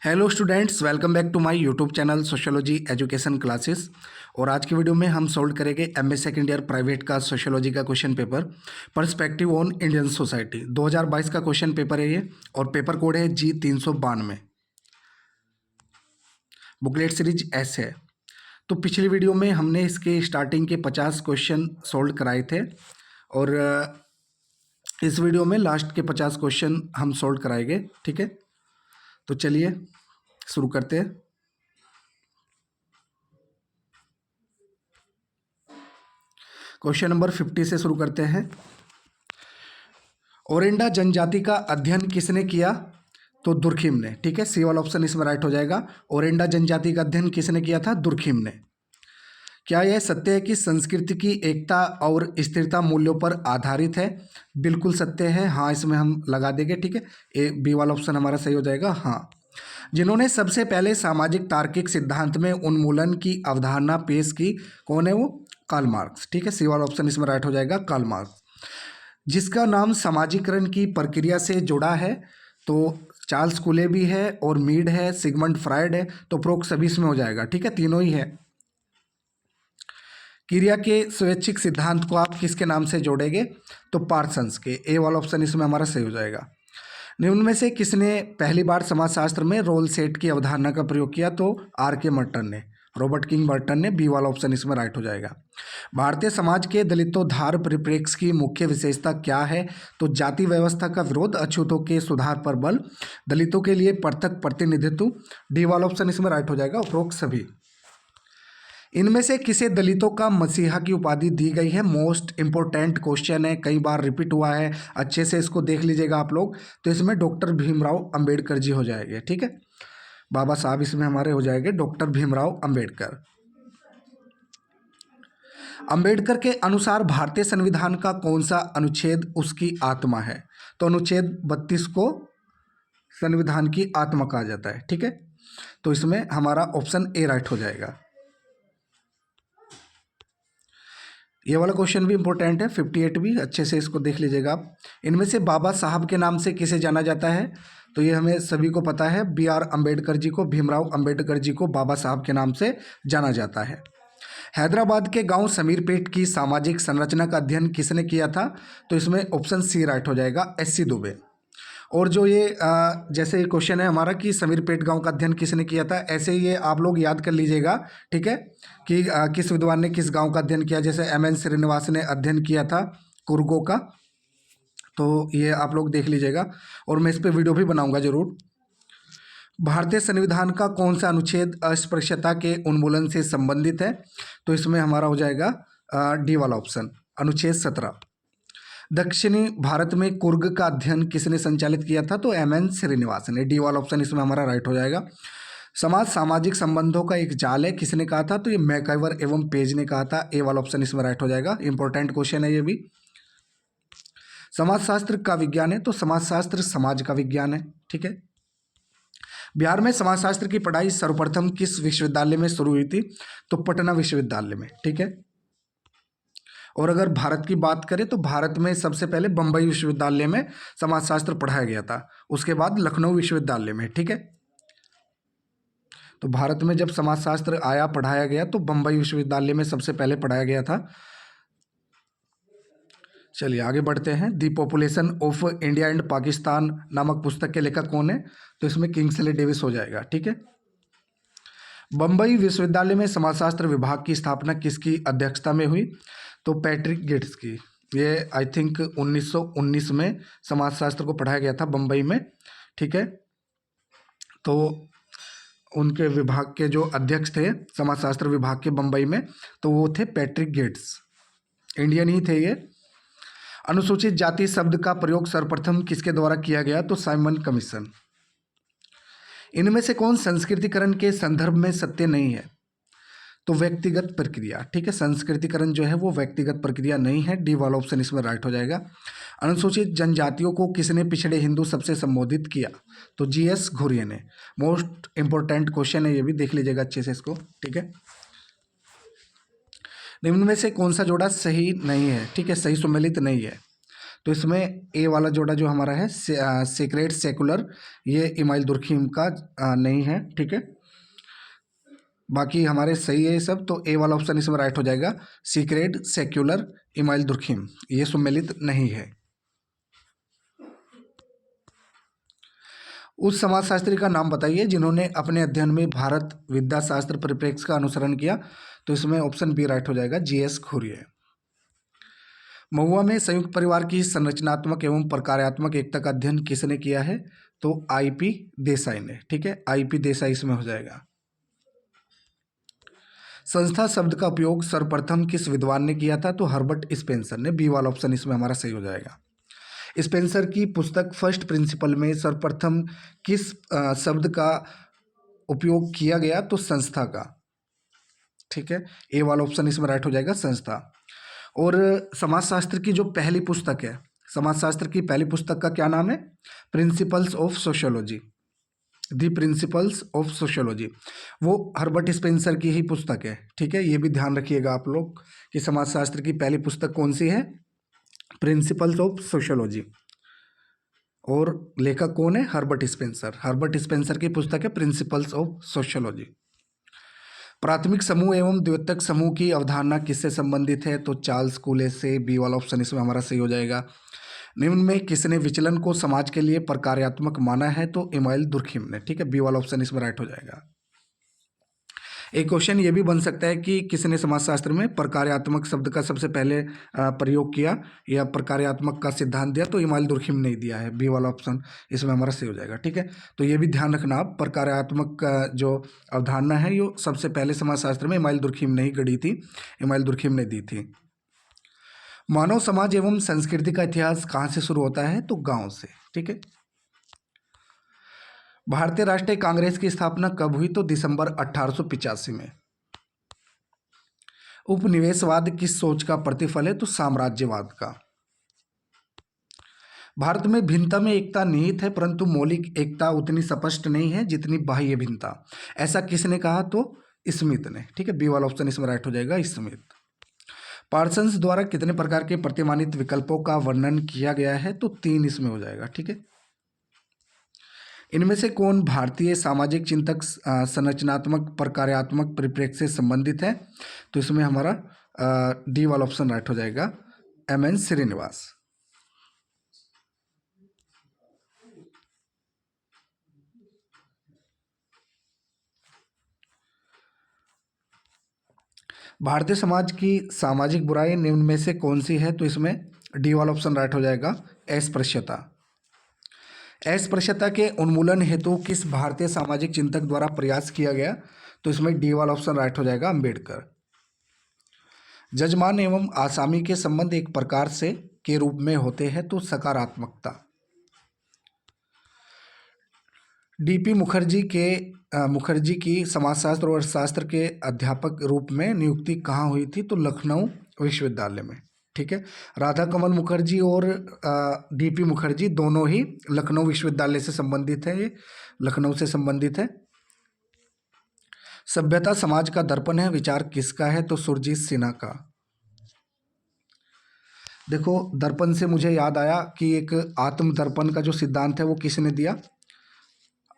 Hello students, welcome back to my YouTube channel sociology education classes. और आज की video में हम सॉल्व करेंगे एमए सेकेंड ईयर प्राइवेट का सोशियोलॉजी का question paper perspective on Indian society 2022 का क्वेश्चन पेपर है ये। और पेपर कोड है G392। बुकलेट सीरीज एस है। तो पिछली वीडियो में हमने इसके स्टार्टिंग के 50 क्वेश्चन सॉल्व कराए थे और इस वीडियो में लास्ट के 50 क्वेश्चन हम सॉल्व कराएंगे। ठीक है, तो चलिए शुरू करते हैं। क्वेश्चन नंबर 50 से शुरू करते हैं। ओरेंडा जनजाति का अध्ययन किसने किया? तो दुर्खिम ने। ठीक है, सी वाला ऑप्शन इसमें राइट हो जाएगा। ओरेंडा जनजाति का अध्ययन किसने किया था? दुर्खिम ने। क्या यह सत्य है कि संस्कृति की एकता और स्थिरता मूल्यों पर आधारित है? बिल्कुल सत्य है। हाँ, इसमें हम लगा देंगे। ठीक है, ए बी वाला ऑप्शन हमारा सही हो जाएगा। हाँ। जिन्होंने सबसे पहले सामाजिक तार्किक सिद्धांत में उन्मूलन की अवधारणा पेश की, कौन है वो? Karl Marx. ठीक है, सी वाला ऑप्शन इसमें राइट हो जाएगा, कार्ल मार्क्स। जिसका नाम समाजीकरण की प्रक्रिया से जुड़ा है, तो चार्ल्स कुलेबी है और मीड है, सिगमंड फ्रायड है। तो प्रोक्स सभी इसमें हो जाएगा। ठीक है, तीनों ही है। क्रिया के स्वैच्छिक सिद्धांत को आप किसके नाम से जोड़ेंगे? तो पार्सन्स के। ए वाला ऑप्शन इसमें हमारा सही हो जाएगा। निम्न में से किसने पहली बार समाजशास्त्र में रोल सेट की अवधारणा का प्रयोग किया? तो आर के मर्टन ने, रॉबर्ट किंग बर्टन ने। बी वाला ऑप्शन इसमें राइट हो जाएगा। भारतीय समाज के दलितोद्धार परिप्रेक्ष्य की मुख्य विशेषता क्या है? तो जाति व्यवस्था का विरोध, अछूतों के सुधार पर बल, दलितों के लिए पृथक प्रतिनिधित्व। डी वाला ऑप्शन इसमें राइट हो जाएगा, उपरोक्त सभी। इनमें से किसे दलितों का मसीहा की उपाधि दी गई है? मोस्ट इंपोर्टेंट क्वेश्चन है, कई बार रिपीट हुआ है, अच्छे से इसको देख लीजिएगा आप लोग। तो इसमें डॉक्टर भीमराव अंबेडकर जी हो जाएंगे। ठीक है, बाबा साहब इसमें हमारे हो जाएंगे डॉक्टर भीमराव अंबेडकर। अंबेडकर के अनुसार भारतीय संविधान का कौन सा अनुच्छेद उसकी आत्मा है? तो अनुच्छेद 32 को संविधान की आत्मा कहा जाता है। ठीक है, तो इसमें हमारा ऑप्शन ए राइट हो जाएगा। ये वाला क्वेश्चन भी इंपॉर्टेंट है, 58 भी, अच्छे से इसको देख लीजिएगा आप। इनमें से बाबा साहब के नाम से किसे जाना जाता है? तो ये हमें सभी को पता है, बी आर अम्बेडकर जी को, भीमराव अंबेडकर जी को बाबा साहब के नाम से जाना जाता है। हैदराबाद के गांव समीरपेट की सामाजिक संरचना का अध्ययन किसने किया था? तो इसमें ऑप्शन सी राइट हो जाएगा, एस.सी. दुबे। और जो ये जैसे ये क्वेश्चन है हमारा कि समीरपेट गांव का अध्ययन किसने किया था, ऐसे ही ये आप लोग याद कर लीजिएगा। ठीक है, कि किस विद्वान ने किस गांव का अध्ययन किया। जैसे एम.एन. श्रीनिवास ने अध्ययन किया था कुर्गो का, तो ये आप लोग देख लीजिएगा और मैं इस पर वीडियो भी बनाऊंगा जरूर। भारतीय संविधान का कौन सा अनुच्छेद अस्पृश्यता के उन्मूलन से संबंधित है? तो इसमें हमारा हो जाएगा डी वाला ऑप्शन, अनुच्छेद 17। दक्षिणी भारत में कुर्ग का अध्ययन किसने संचालित किया था? तो एम.एन. श्रीनिवास ने। डी वाला ऑप्शन इसमें हमारा राइट हो जाएगा। समाज सामाजिक संबंधों का एक जाल है, किसने कहा था? तो ये मैकइवर एवं पेज ने कहा था। ए वाला ऑप्शन इसमें राइट हो जाएगा। इंपॉर्टेंट क्वेश्चन है ये भी। समाजशास्त्र का विज्ञान है, तो समाजशास्त्र समाज का विज्ञान है। ठीक है, बिहार में समाजशास्त्र की पढ़ाई सर्वप्रथम किस विश्वविद्यालय में शुरू हुई थी? तो पटना विश्वविद्यालय में। ठीक है, और अगर भारत की बात करें तो भारत में सबसे पहले बम्बई विश्वविद्यालय में समाजशास्त्र पढ़ाया गया था, उसके बाद लखनऊ विश्वविद्यालय में। ठीक है, तो भारत में जब समाजशास्त्र आया, पढ़ाया गया, तो बम्बई विश्वविद्यालय में सबसे पहले पढ़ाया गया था। चलिए आगे बढ़ते हैं। The population of India and Pakistan नामक पुस्तक के लेखक कौन है? तो इसमें किंग्सले डेविस हो जाएगा। ठीक है, बम्बई विश्वविद्यालय में समाजशास्त्र विभाग की स्थापना किसकी अध्यक्षता में हुई? तो पैट्रिक गेट्स की। ये आई थिंक 1919 में समाजशास्त्र को पढ़ाया गया था बम्बई में। ठीक है, तो उनके विभाग के जो अध्यक्ष थे समाजशास्त्र विभाग के बम्बई में, तो वो थे पैट्रिक गेट्स, इंडियन ही थे ये। अनुसूचित जाति शब्द का प्रयोग सर्वप्रथम किसके द्वारा किया गया? तो साइमन कमीशन। इनमें से कौन संस्कृतिकरण के संदर्भ में सत्य नहीं है? तो व्यक्तिगत प्रक्रिया। ठीक है, संस्कृतिकरण जो है वो व्यक्तिगत प्रक्रिया नहीं है। डी वाला ऑप्शन इसमें राइट हो जाएगा। अनुसूचित जनजातियों को किसने पिछड़े हिंदू सबसे संबोधित किया? तो जी.एस. घुरिये ने। मोस्ट इंपोर्टेंट क्वेश्चन है ये भी, देख लीजिएगा अच्छे से इसको। ठीक है, निम्न में से कौन सा जोड़ा सही नहीं है? ठीक है, सही सुमेलित नहीं है। तो इसमें ए वाला जोड़ा जो हमारा है सीक्रेट सेकुलर, ये इमाइल दुर्खिम का नहीं है, ठीक है। बाकी हमारे सही है ये सब, तो ए वाला ऑप्शन इसमें राइट हो जाएगा। सीक्रेट सेक्युलर इमाइल दुर्खिम ये सुमेलित नहीं है। उस समाजशास्त्री का नाम बताइए जिन्होंने अपने अध्ययन में भारत विद्याशास्त्र परिप्रेक्ष्य का अनुसरण किया। तो इसमें ऑप्शन बी राइट हो जाएगा, जीएस खुरिये। महुआ में संयुक्त परिवार की संरचनात्मक एवं प्रकार्यात्मक एकता का अध्ययन किसने किया है? तो आईपी देसाई ने, ठीक है, आईपी देसाई इसमें हो जाएगा। संस्था शब्द का उपयोग सर्वप्रथम किस विद्वान ने किया था? तो हर्बर्ट स्पेंसर ने, बी वाला ऑप्शन इसमें हमारा सही हो जाएगा। स्पेंसर की पुस्तक फर्स्ट प्रिंसिपल में सर्वप्रथम किस शब्द का उपयोग किया गया? तो संस्था का, ठीक है, ए वाला ऑप्शन इसमें राइट हो जाएगा, संस्था। और समाजशास्त्र की जो पहली पुस्तक है, समाजशास्त्र की पहली पुस्तक का क्या नाम है? Principles of sociology, the principles of sociology, वो हर्बर्ट स्पेंसर की ही पुस्तक है, ठीक है। ये भी ध्यान रखिएगा आप लोग कि समाजशास्त्र की पहली पुस्तक कौन सी है? Principles of sociology. और लेखक कौन है? Herbert Spencer. हर्बर्ट स्पेंसर की पुस्तक है प्रिंसिपल्स ऑफ सोशियोलॉजी। प्राथमिक समूह एवं द्वितीयक समूह की अवधारणा किससे संबंधित है? तो चार्ल्स कूले से, बी वाला ऑप्शन इसमें हमारा सही हो जाएगा। निम्न में किसने विचलन को समाज के लिए प्रकार्यात्मक माना है? तो इमाइल दुर्खिम ने, ठीक है, बी वाला ऑप्शन इसमें राइट हो जाएगा। एक क्वेश्चन ये भी बन सकता है कि किसने समाजशास्त्र में प्रकार्यात्मक शब्द का सबसे पहले प्रयोग किया या प्रकार्यात्मक का सिद्धांत दिया? तो इमाइल दुर्खिम ने दिया है, बी वाला ऑप्शन इसमें हमारा सही हो जाएगा, ठीक है। तो ये भी ध्यान रखना आप, प्रकार्यात्मक का जो अवधारणा है ये सबसे पहले समाजशास्त्र में इमाइल दुर्खिम ने ही गढ़ी थी, इमाइल दुर्खिम ने दी थी। मानव समाज एवं संस्कृति का इतिहास कहाँ से शुरू होता है? तो गांव से, ठीक है। भारतीय राष्ट्रीय कांग्रेस की स्थापना कब हुई? तो दिसंबर 1885 में। उपनिवेशवाद किस सोच का प्रतिफल है? तो साम्राज्यवाद का। भारत में भिन्नता में एकता निहित है परंतु मौलिक एकता उतनी स्पष्ट नहीं है जितनी बाह्य भिन्नता, ऐसा किसने कहा? तो स्मिथ ने, ठीक है, बी वाला ऑप्शन इसमें राइट हो जाएगा, स्मिथ। पार्सन्स द्वारा कितने प्रकार के प्रतिमानित विकल्पों का वर्णन किया गया है? तो 3 इसमें हो जाएगा, ठीक है। इनमें से कौन भारतीय सामाजिक चिंतक संरचनात्मक प्रकार्यात्मक परिप्रेक्ष्य से संबंधित है? तो इसमें हमारा डी वाला ऑप्शन राइट हो जाएगा, एम.एन. श्रीनिवास। भारतीय समाज की सामाजिक बुराई निम्न में से कौन सी है? तो इसमें डी वाला ऑप्शन राइट हो जाएगा, अस्पृश्यता। अस्पृश्यता के उन्मूलन हेतु किस भारतीय सामाजिक चिंतक द्वारा प्रयास किया गया? तो इसमें डी वाला ऑप्शन राइट हो जाएगा, अंबेडकर। जजमान एवं आसामी के संबंध एक प्रकार से के रूप में होते हैं, तो सकारात्मकता। डीपी मुखर्जी की समाजशास्त्र और अर्थशास्त्र के अध्यापक रूप में नियुक्ति कहाँ हुई थी? तो लखनऊ विश्वविद्यालय में, ठीक है। राधा कमल मुखर्जी और डीपी मुखर्जी दोनों ही लखनऊ विश्वविद्यालय से संबंधित है, ये लखनऊ से संबंधित है। सभ्यता समाज का दर्पण है, विचार किसका है? तो सुरजीत सिन्हा का। देखो, दर्पण से मुझे याद आया कि एक आत्म दर्पण का जो सिद्धांत है वो किसने दिया?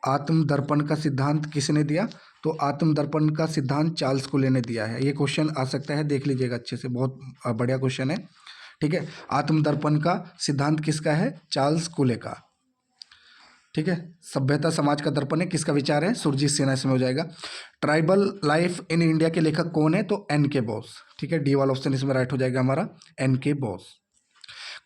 आत्म दर्पण का सिद्धांत किसने दिया? तो आत्म दर्पण का सिद्धांत चार्ल्स कूले ने दिया है। ये क्वेश्चन आ सकता है, देख लीजिएगा अच्छे से, बहुत बढ़िया क्वेश्चन है, ठीक है। आत्म दर्पण का सिद्धांत किसका है? चार्ल्स कूले का, ठीक है। सभ्यता समाज का दर्पण है, किसका विचार है? सुरजीत सिन्हा इसमें हो जाएगा। ट्राइबल लाइफ इन इंडिया के लेखक कौन है? तो एन.के. बोस, ठीक है, डी वाला ऑप्शन इसमें राइट हो जाएगा हमारा, एन.के. बोस।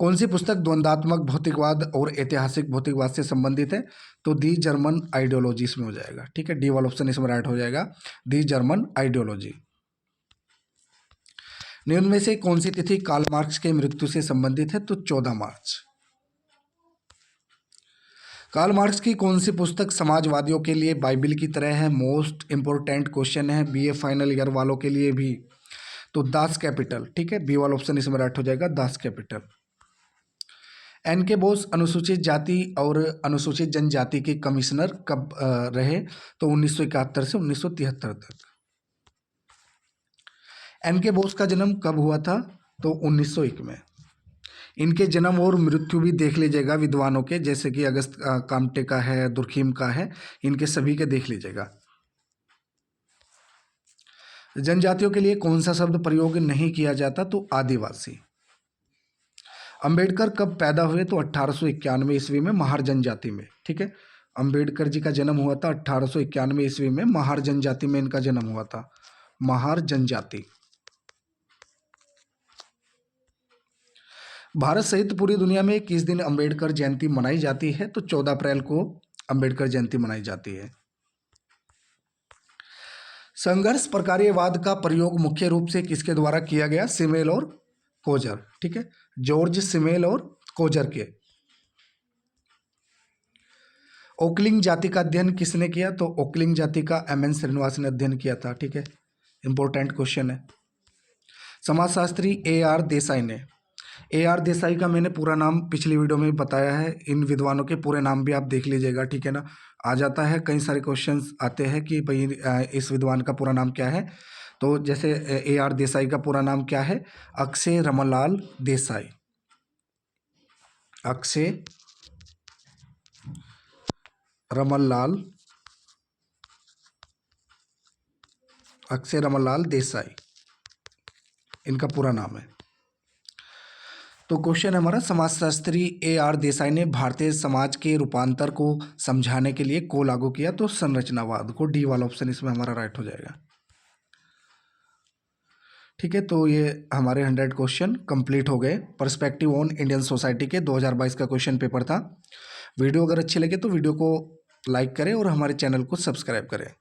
कौन सी पुस्तक द्वंदात्मक भौतिकवाद और ऐतिहासिक भौतिकवाद से संबंधित है? तो दी जर्मन आइडियोलॉजी इसमें हो जाएगा, ठीक है, डी वाला ऑप्शन इसमें राइट हो जाएगा, दी जर्मन आइडियोलॉजी। निम्न में से कौन सी तिथि कार्ल मार्क्स के मृत्यु से संबंधित है? तो 14 मार्च। कार्ल मार्क्स की कौन सी पुस्तक समाजवादियों के लिए बाइबिल की तरह है? मोस्ट इंपोर्टेंट क्वेश्चन है बीए फाइनल ईयर वालों के लिए भी। तो दास कैपिटल, ठीक है, बी वाला ऑप्शन इसमें राइट हो जाएगा, दास कैपिटल। एन.के. बोस अनुसूचित जाति और अनुसूचित जनजाति के कमिश्नर कब रहे? तो 1971 से 1973 तक। एन.के. बोस का जन्म कब हुआ था? तो 1901 में। इनके जन्म और मृत्यु भी देख लीजिएगा विद्वानों के, जैसे कि अगस्त कामटे का है, दुर्खिम का है, इनके सभी के देख लीजिएगा। जनजातियों के लिए कौन सा शब्द प्रयोग नहीं किया जाता? तो आदिवासी। अंबेडकर कब पैदा हुए? तो 1891 ईस्वी में महार जनजाति में। ठीक है, अंबेडकर जी का जन्म हुआ था 1891 ईस्वी में, महार जनजाति में इनका जन्म हुआ था, महार जनजाति। भारत सहित पूरी दुनिया में किस दिन अंबेडकर जयंती मनाई जाती है? तो 14 अप्रैल को अंबेडकर जयंती मनाई जाती है। संघर्ष प्रकार्यवाद का प्रयोग मुख्य रूप से किसके द्वारा किया गया? सिमेल और कोजर। ठीक है, जॉर्ज सिमेल और कोजर के। ओकलिंग जाति का अध्ययन किसने किया? तो ओकलिंग जाति का एम.एन. श्रीनिवास ने अध्ययन किया था। ठीक है, इंपॉर्टेंट क्वेश्चन है। समाजशास्त्री ए.आर. देसाई ने, ए.आर. देसाई का मैंने पूरा नाम पिछली वीडियो में बताया है, इन विद्वानों के पूरे नाम भी आप देख लीजिएगा। ठीक है ना, आ जाता है, कई सारे क्वेश्चंस आते हैं कि भाई इस विद्वान का पूरा नाम क्या है। तो जैसे ए.आर. देसाई का पूरा नाम क्या है? अक्षय रमनलाल देसाई। अक्षय रमनलाल देसाई इनका पूरा नाम है। तो क्वेश्चन है हमारा, समाजशास्त्री ए.आर. देसाई ने भारतीय समाज के रूपांतर को समझाने के लिए को लागू किया? तो संरचनावाद को। डी वाला ऑप्शन इसमें हमारा राइट हो जाएगा। ठीक है, तो ये हमारे 100 क्वेश्चन कंप्लीट हो गए। पर्सपेक्टिव ऑन इंडियन सोसाइटी के 2022 का क्वेश्चन पेपर था। वीडियो अगर अच्छी लगे तो वीडियो को लाइक करें और हमारे चैनल को सब्सक्राइब करें।